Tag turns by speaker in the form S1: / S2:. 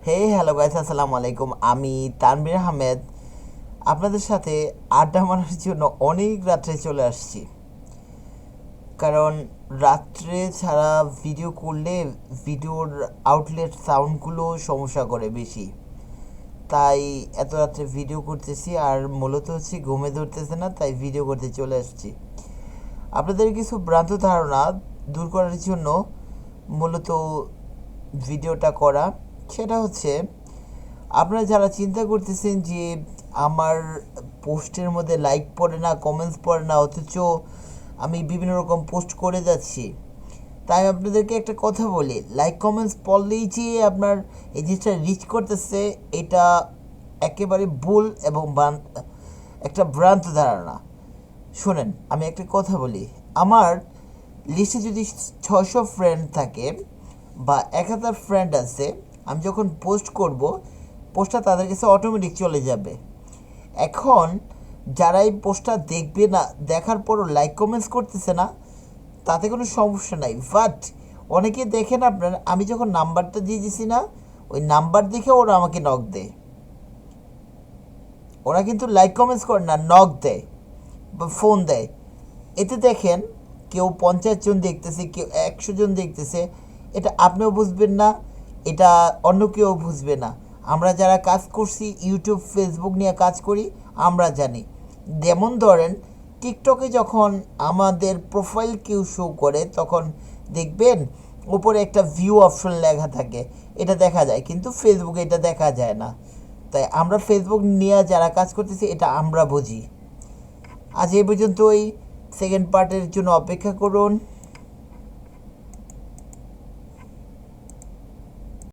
S1: হে hello guys, আসসালামু আলাইকুম। আমি তানভীর আহমেদ আপনাদের সাথে আড্ডা মারার জন্য অনেক রাত্রে চলে আসছি। কারণ রাত্রে ছাড়া ভিডিও করলে ভিডিওর আউটলেট সাউন্ডগুলো সমস্যা করে বেশি। তাই এত রাত্রে ভিডিও করতেছি, আর মূলত হচ্ছে ঘুমে ধরতেছে না, তাই ভিডিও করতে চলে আসছি। আপনাদের কিছু ভ্রান্ত ধারণা দূর করার জন্য মূলত ভিডিওটা করা। সেটা হচ্ছে, আপনারা যারা চিন্তা করতেছেন যে আমার পোস্টের মধ্যে লাইক পড়ে না, কমেন্টস পড়ে না, অথচ আমি বিভিন্ন রকম পোস্ট করে যাচ্ছি, তাই আপনাদেরকে একটা কথা বলি, লাইক কমেন্টস পড়লেই যে আপনার এই জিনিসটা রিচ করতেছে, এটা একেবারে ভুল এবং একটা ভ্রান্ত ধারণা। শোনেন, আমি একটা কথা বলি, আমার লিস্টে যদি 600 ফ্রেন্ড থাকে বা 1000 ফ্রেন্ড আছে, আমি যখন পোস্ট করব, পোস্টটা তাদের কাছে অটোমেটিক চলে যাবে। এখন যারা এই পোস্টটা দেখবে না, দেখার পরও লাইক কমেন্টস করতেছে না, তাতে কোনো সমস্যা নাই। বাট অনেকে দেখেন আপনার, আমি যখন নাম্বারটা দিয়ে দিছি না, ওই নাম্বার দেখে ওরা আমাকে নক দেয়। ওরা কিন্তু লাইক কমেন্টস করে না, নক দেয় বা ফোন দেয়। এতে দেখেন, কেউ 50 জন দেখতেছে, কেউ 100 জন দেখতেছে। এটা আপনিও বুঝবেন না, এটা অন্য কেউ বুঝবে না। আমরা যারা কাজ করছি, ইউটিউব ফেসবুক নিয়ে কাজ করি, আমরা জানি। যেমন ধরেন, টিকটকে যখন আমাদের প্রোফাইল কেউ শো করে, তখন দেখবেন উপরে একটা ভিউ অপশন লেখা থাকে, এটা দেখা যায়, কিন্তু ফেসবুকে এটা দেখা যায় না। তাই আমরা ফেসবুক নিয়ে যারা কাজ করতেছি, এটা আমরা বুঝি। আজ এই পর্যন্তই। সেকেন্ড পার্টের জন্য অপেক্ষা করুন।